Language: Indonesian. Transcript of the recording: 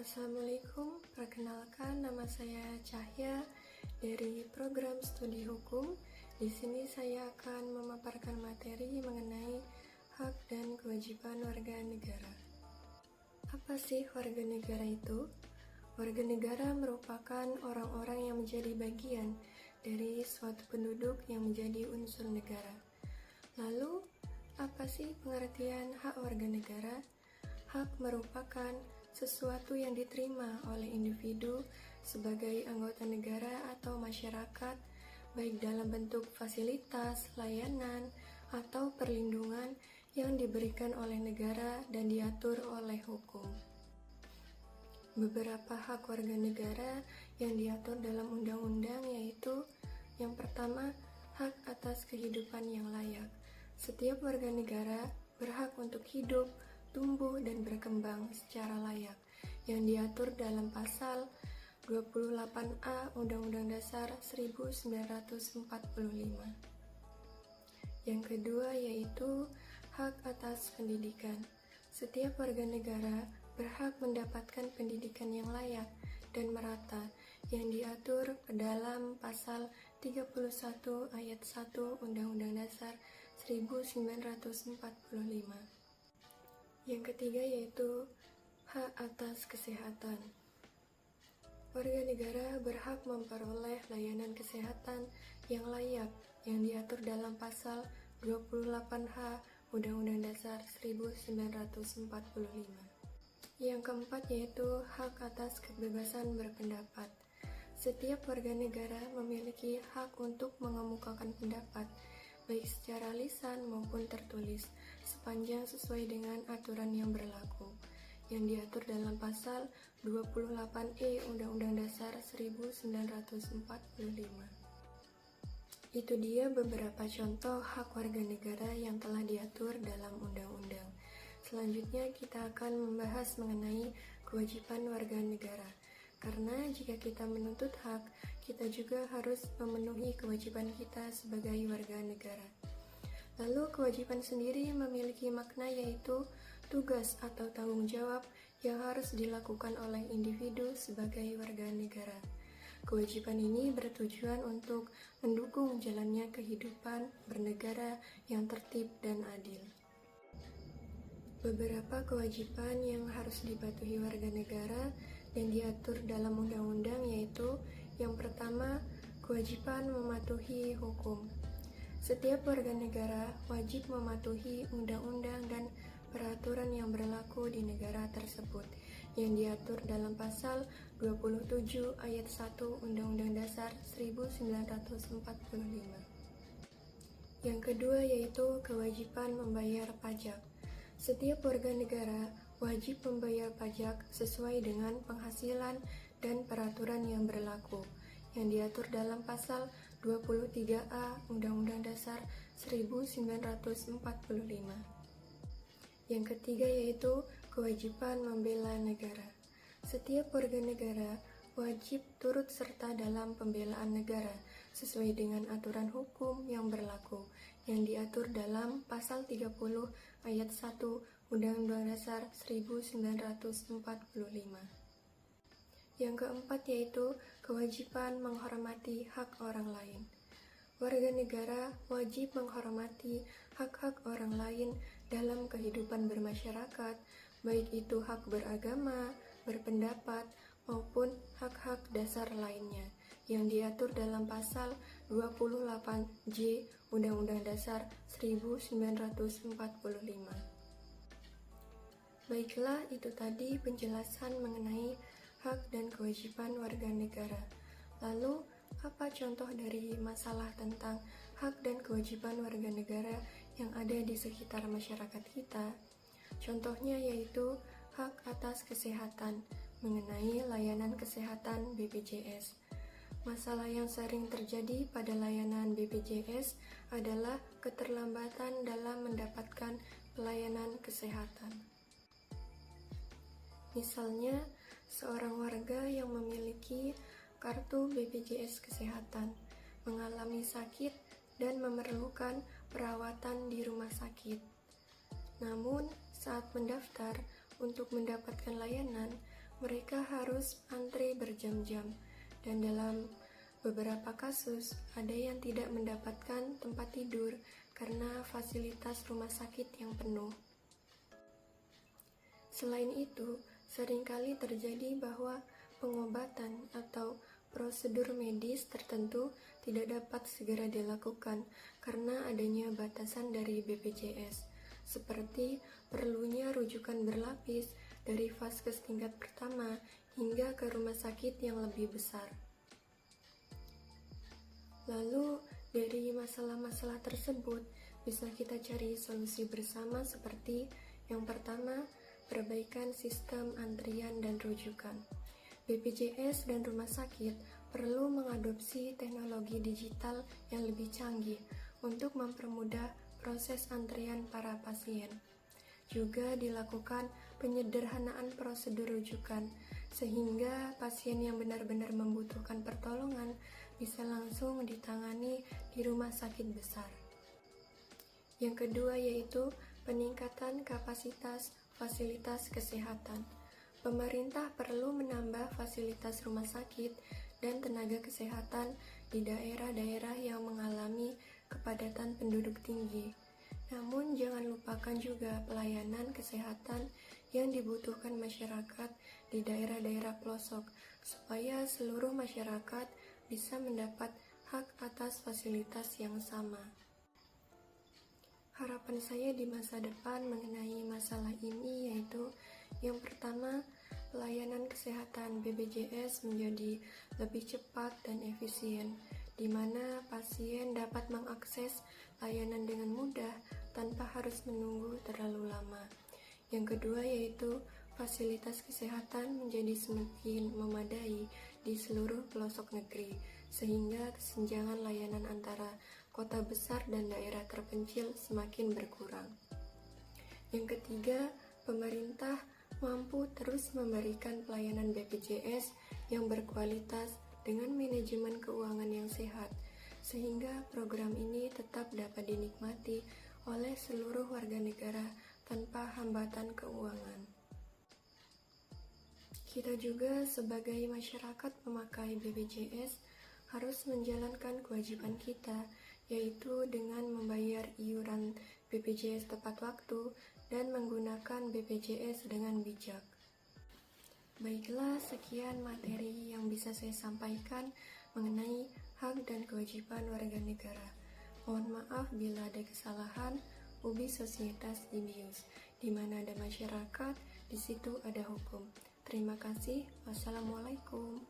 Assalamualaikum, perkenalkan nama saya Cahya dari program studi hukum. Di sini saya akan memaparkan materi mengenai hak dan kewajiban warga negara. Apa sih warga negara itu? Warga negara merupakan orang-orang yang menjadi bagian dari suatu penduduk yang menjadi unsur negara. Lalu, apa sih pengertian hak warga negara? Hak merupakan sesuatu yang diterima oleh individu sebagai anggota negara atau masyarakat, baik dalam bentuk fasilitas, layanan, atau perlindungan yang diberikan oleh negara dan diatur oleh hukum. Beberapa hak warga negara yang diatur dalam undang-undang yaitu yang pertama, hak atas kehidupan yang layak. Setiap warga negara berhak untuk hidup, tumbuh dan berkembang secara layak yang diatur dalam pasal 28A Undang-Undang Dasar 1945. Yang kedua yaitu hak atas pendidikan. Setiap warga negara berhak mendapatkan pendidikan yang layak dan merata yang diatur dalam pasal 31 ayat 1 Undang-Undang Dasar 1945. Yang ketiga yaitu hak atas kesehatan. Warga negara berhak memperoleh layanan kesehatan yang layak yang diatur dalam pasal 28H Undang-Undang Dasar 1945. Yang keempat yaitu hak atas kebebasan berpendapat. Setiap warga negara memiliki hak untuk mengemukakan pendapat, baik secara lisan maupun tertulis, sepanjang sesuai dengan aturan yang berlaku, yang diatur dalam pasal 28E Undang-Undang Dasar 1945. Itu dia beberapa contoh hak warga negara yang telah diatur dalam undang-undang. Selanjutnya kita akan membahas mengenai kewajiban warga negara. Karena jika kita menuntut hak, kita juga harus memenuhi kewajiban kita sebagai warga negara. Lalu kewajiban sendiri memiliki makna yaitu tugas atau tanggung jawab yang harus dilakukan oleh individu sebagai warga negara. Kewajiban ini bertujuan untuk mendukung jalannya kehidupan bernegara yang tertib dan adil. Beberapa kewajiban yang harus dipatuhi warga negara yang diatur dalam undang-undang yaitu yang pertama, kewajiban mematuhi hukum. Setiap warga negara wajib mematuhi undang-undang dan peraturan yang berlaku di negara tersebut yang diatur dalam pasal 27 ayat 1 Undang-Undang Dasar 1945. Yang kedua yaitu kewajiban membayar pajak. Setiap warga negara wajib membayar pajak sesuai dengan penghasilan dan peraturan yang berlaku yang diatur dalam pasal 23A Undang-Undang Dasar 1945. Yang ketiga yaitu kewajiban membela negara. Setiap warga negara wajib turut serta dalam pembelaan negara sesuai dengan aturan hukum yang berlaku yang diatur dalam pasal 30 ayat 1 Undang-Undang Dasar 1945. Yang keempat yaitu kewajiban menghormati hak orang lain. Warga negara wajib menghormati hak-hak orang lain dalam kehidupan bermasyarakat, baik itu hak beragama, berpendapat, maupun hak-hak dasar lainnya yang diatur dalam pasal 28J Undang-Undang Dasar 1945. Baiklah, itu tadi penjelasan mengenai hak dan kewajiban warga negara. Lalu, apa contoh dari masalah tentang hak dan kewajiban warga negara yang ada di sekitar masyarakat kita? Contohnya yaitu hak atas kesehatan, mengenai layanan kesehatan BPJS. Masalah yang sering terjadi pada layanan BPJS adalah keterlambatan dalam mendapatkan pelayanan kesehatan. Misalnya, seorang warga yang memiliki kartu BPJS Kesehatan mengalami sakit dan memerlukan perawatan di rumah sakit. Namun, saat mendaftar untuk mendapatkan layanan, mereka harus antri berjam-jam, dan dalam beberapa kasus ada yang tidak mendapatkan tempat tidur karena fasilitas rumah sakit yang penuh. Selain itu, seringkali terjadi bahwa pengobatan atau prosedur medis tertentu tidak dapat segera dilakukan karena adanya batasan dari BPJS, seperti perlunya rujukan berlapis dari vaskes tingkat pertama hingga ke rumah sakit yang lebih besar. Lalu, dari masalah-masalah tersebut, bisa kita cari solusi bersama seperti yang pertama, perbaikan sistem antrian dan rujukan. BPJS dan rumah sakit perlu mengadopsi teknologi digital yang lebih canggih untuk mempermudah proses antrian para pasien. Juga dilakukan penyederhanaan prosedur rujukan, sehingga pasien yang benar-benar membutuhkan pertolongan bisa langsung ditangani di rumah sakit besar. Yang kedua yaitu peningkatan kapasitas fasilitas kesehatan. Pemerintah perlu menambah fasilitas rumah sakit dan tenaga kesehatan di daerah-daerah yang mengalami kepadatan penduduk tinggi. Namun jangan lupakan juga pelayanan kesehatan yang dibutuhkan masyarakat di daerah-daerah pelosok supaya seluruh masyarakat bisa mendapat hak atas fasilitas yang sama. Harapan saya di masa depan mengenai masalah ini yaitu yang pertama, pelayanan kesehatan BPJS menjadi lebih cepat dan efisien, di mana pasien dapat mengakses layanan dengan mudah tanpa harus menunggu terlalu lama. Yang kedua yaitu fasilitas kesehatan menjadi semakin memadai di seluruh pelosok negeri, sehingga kesenjangan layanan antara kota besar dan daerah terpencil semakin berkurang. Yang ketiga, pemerintah mampu terus memberikan pelayanan BPJS yang berkualitas dengan manajemen keuangan yang sehat, sehingga program ini tetap dapat dinikmati oleh seluruh warga negara tanpa hambatan keuangan. Kita juga sebagai masyarakat pemakai BPJS harus menjalankan kewajiban kita, yaitu dengan membayar iuran BPJS tepat waktu dan menggunakan BPJS dengan bijak. Baiklah, sekian materi yang bisa saya sampaikan mengenai hak dan kewajiban warga negara. Mohon maaf bila ada kesalahan. Ubi Societas Ibius, di mana ada masyarakat, di situ ada hukum. Terima kasih. Wassalamualaikum.